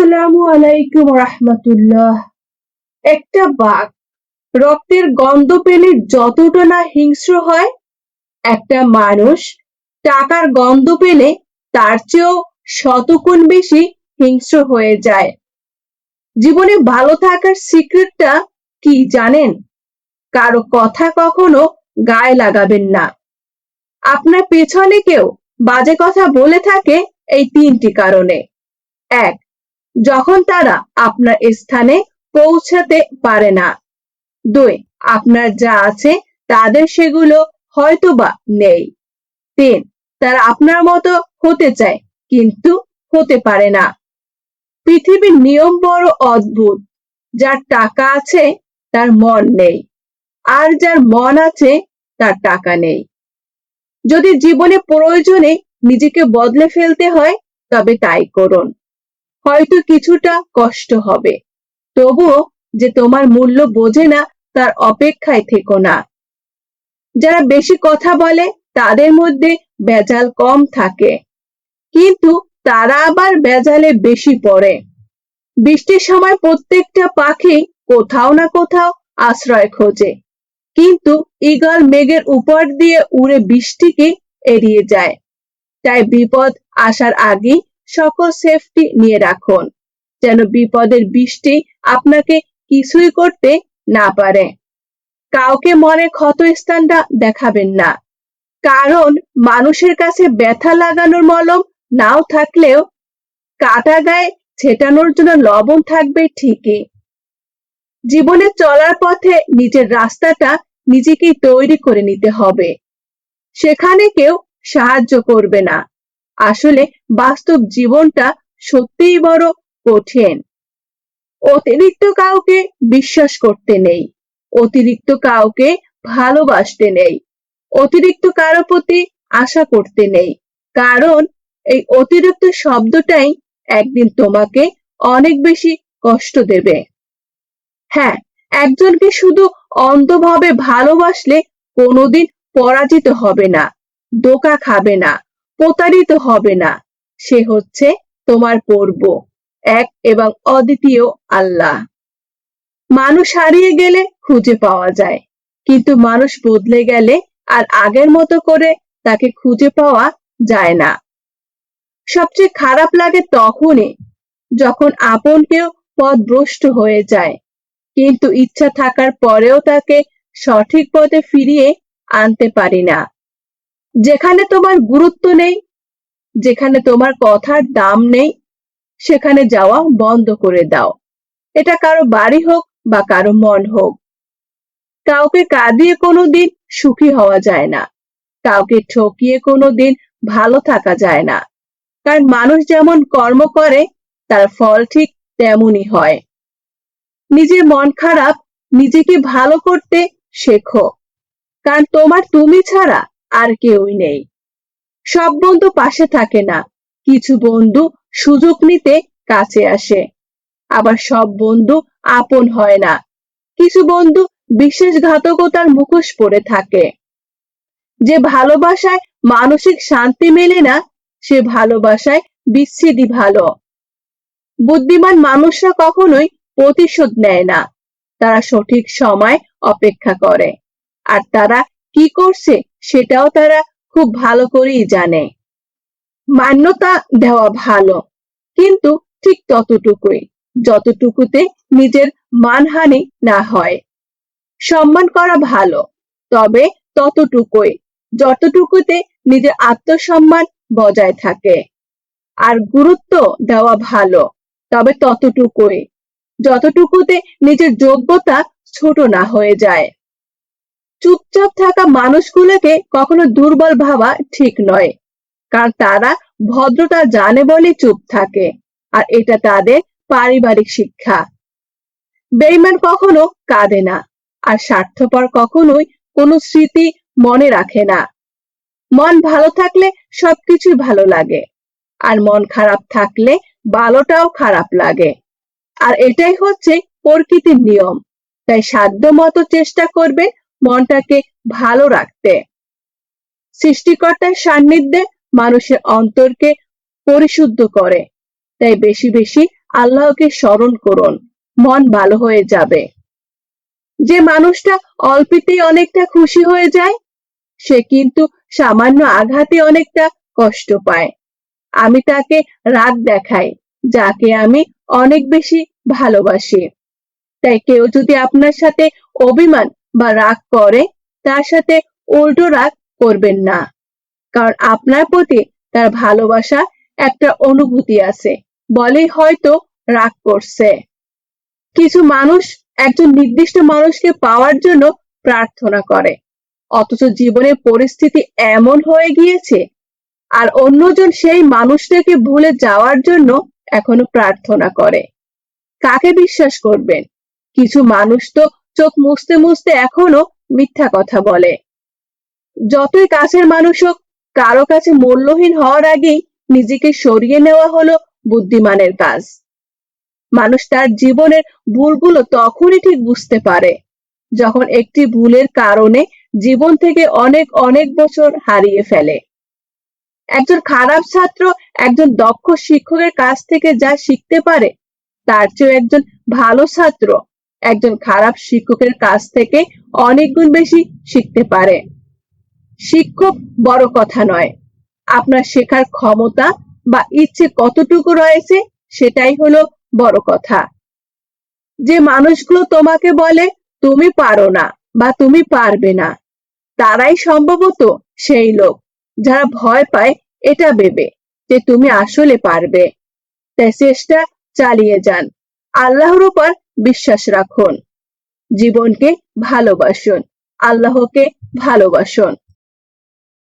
আসসালামু আলাইকুম রাহমাতুল্লাহ। একটা বাঘ রক্তের গন্ধ পেলে যতটা না হিংস্র হয়, একটা মানুষ টাকার গন্ধ পেলে তার চেয়েও শতগুণ বেশি হিংস্র হয়ে যায়। জীবনে ভালো থাকার সিক্রেটটা কি জানেন? কারো কথা কখনো গায়ে লাগাবেন না। আপনার পেছনে কেউ বাজে কথা বলে থাকে এই তিনটি কারণে। এক, যখন তারা আপনার স্থানে পৌঁছাতে পারে না। 2, আপনার যা আছে তাদের সেগুলো হয়তোবা নেই। 3, তারা আপনার মতো হতে চায় কিন্তু হতে পারে না। পৃথিবীর নিয়ম বড় অদ্ভুত। যার টাকা আছে তার মন নেই, আর যার মন আছে তার টাকা নেই। যদি জীবনে প্রয়োজনে নিজেকে বদলে ফেলতে হয় তবে তাই করুন। হয়তো কিছুটা কষ্ট হবে, তবুও যে তোমার মূল্য বোঝে না তার অপেক্ষায় থেকো না। যারা বেশি কথা বলে তাদের মধ্যে ভেজাল কম থাকে, কিন্তু তারা আবার ভেজালে বেশি পড়ে। বৃষ্টির সময় প্রত্যেকটা পাখি কোথাও না কোথাও আশ্রয় খোঁজে, কিন্তু ঈগল মেঘের উপর দিয়ে উড়ে বৃষ্টিকে এড়িয়ে যায়। তাই বিপদ আসার আগে সকল সেফটি নিয়ে রাখুন, যেন বিপদের বৃষ্টি আপনাকে কিছুই করতে না পারে। কাউকে মনে ক্ষত স্থানটা দেখাবেন না, কারণ মানুষের কাছে ব্যথা লাগানোর মলম নাও থাকলেও কাটা গায়ে ছেটানোর জন্য লবণ থাকবে ঠিকই। জীবনে চলার পথে নিজের রাস্তাটা নিজেকেই তৈরি করে নিতে হবে, সেখানে কেউ সাহায্য করবে না। আসলে বাস্তব জীবনটা সত্যিই বড় কঠিন। অতিরিক্ত কাউকে বিশ্বাস করতে নেই, অতিরিক্ত কাউকে ভালোবাসতে নেই, অতিরিক্ত কারো প্রতি আশা করতে নেই, কারণ এই অতিরিক্ত শব্দটাই একদিন তোমাকে অনেক বেশি কষ্ট দেবে। হ্যাঁ, একজনকে শুধু অন্ধভাবে ভালোবাসলে কোনোদিন পরাজিত হবে না, ধোঁকা খাবে না, প্রতারিত হবে না। সে হচ্ছে তোমার প্রভু, এক এবং অদ্বিতীয় আল্লাহ। মানুষ হারিয়ে গেলে খুঁজে পাওয়া যায়, কিন্তু মানুষ বদলে গেলে আর আগের মতো করে তাকে খুঁজে পাওয়া যায় না। সবচেয়ে খারাপ লাগে তখনই যখন আপন কেউ পথভ্রষ্ট হয়ে যায়, কিন্তু ইচ্ছা থাকার পরেও তাকে সঠিক পথে ফিরিয়ে আনতে পারি না। যেখানে তোমার গুরুত্ব নেই, যেখানে তোমার কথার দাম নেই, সেখানে যাওয়া বন্ধ করে দাও। এটা কারো বাড়ি হোক বা কারো মন হোক। কাউকে কাঁদিয়ে কোনোদিন সুখী হওয়া যায় না, কাউকে ঠকিয়ে কোনোদিন ভালো থাকা যায় না। কারণ মানুষ যেমন কর্ম করে তার ফল ঠিক তেমনই হয়। নিজের মন খারাপ নিজেকে ভালো করতে শেখো, কারণ তোমার তুমি ছাড়া আর কেউই নেই। সব বন্ধু পাশে থাকে না, কিছু বন্ধু সুযোগ নিতে কাছে আসে, আবার সব বন্ধু আপন হয় না, কিছু বন্ধু বিশ্বাসঘাতকতার মুখোশ পরে থাকে। যে ভালোবাসায় মানসিক শান্তি মেলে না, সে ভালোবাসায় বিচ্ছেদই ভালো। বুদ্ধিমান মানুষরা কখনোই প্রতিশোধ নেয় না, তারা সঠিক সময় অপেক্ষা করে, আর তারা কি করছে সেটাও তারা খুব ভালো করেই জানে। মান্যতা দেওয়া ভালো, কিন্তু ঠিক ততটুকুই যতটুকুতে নিজের মানহানি না হয়। সম্মান করা ভালো, তবে ততটুকুই যতটুকুতে নিজের আত্মসম্মান বজায় থাকে। আর গুরুত্ব দেওয়া ভালো, তবে ততটুকুই যতটুকুতে নিজের যোগ্যতা ছোট না হয়ে যায়। চুপচাপ থাকা মানুষগুলোকে কখনো দুর্বল ভাবা ঠিক নয়, কারণ তারা ভদ্রতা জানে বলে চুপ থাকে, আর এটা তাদের পারিবারিক শিক্ষা। বেঈমান কখনো কাঁদে না, আর স্বার্থপর কখনোই কোনো স্মৃতি মনে রাখে না। মন ভালো থাকলে সবকিছু ভালো লাগে, আর মন খারাপ থাকলে ভালোটাও খারাপ লাগে। আর এটাই হচ্ছে প্রকৃতির নিয়ম। তাই সাধ্য মতো চেষ্টা করবে মনটাকে ভালো রাখতে। সৃষ্টিকর্তার সান্নিধ্যে মানুষের অন্তরকে পরিশুদ্ধ করে, তাই বেশি বেশি আল্লাহকে স্মরণ করুন, মন ভালো হয়ে যাবে। যে মানুষটা অল্পতেই অনেকটা খুশি হয়ে যায়, সে কিন্তু সামান্য আঘাতে অনেকটা কষ্ট পায়। আমি তাকে রাগ দেখাই, যাকে আমি অনেক বেশি ভালোবাসি। তাই কেউ যদি আপনার সাথে অভিমান বা রাগ করে, তার সাথে উল্টো রাগ করবেন না, কারণ আপনার প্রতি তার ভালোবাসা একটা অনুভূতি আছে বলেই হয়তো রাগ করছে। কিছু মানুষ একজন নির্দিষ্ট মানুষকে পাওয়ার জন্য প্রার্থনা করে, অথচ জীবনের পরিস্থিতি এমন হয়ে গিয়েছে আর অন্যজন সেই মানুষটাকে ভুলে যাওয়ার জন্য এখনো প্রার্থনা করে। কাকে বিশ্বাস করবেন? কিছু মানুষ তো চোখ মুছতে মুছতে এখনো মিথ্যা কথা বলে। যতই কাছের মানুষ হোক, কারো কাছে মূল্যহীন হওয়ার আগেই নিজেকে সরিয়ে নেওয়া হলো বুদ্ধিমানের কাজ। মানুষ তার জীবনের ভুলগুলো তখনই ঠিক বুঝতে পারে, যখন একটি ভুলের কারণে জীবন থেকে অনেক অনেক বছর হারিয়ে ফেলে। একজন খারাপ ছাত্র একজন দক্ষ শিক্ষকের কাছ থেকে যা শিখতে পারে, তার চেয়ে একজন ভালো ছাত্র একজন খারাপ শিক্ষকের কাছ থেকে অনেক গুণ বেশি শিখতে পারে। শিক্ষক বড় কথা নয়, আপনার শেখার ক্ষমতা বা ইচ্ছে কতটুকু রয়েছে সেটাই হলো বড় কথা। যে মানুষগুলো তোমাকে বলে তুমি পারো না বা তুমি পারবে না, তারাই সম্ভবত সেই লোক যারা ভয় পায় এটা ভেবে যে তুমি আসলে পারবে। তাই চেষ্টা চালিয়ে যান, আল্লাহর উপর বিশ্বাস রাখুন, জীবনকে ভালোবাসুন, আল্লাহকে ভালোবাসুন।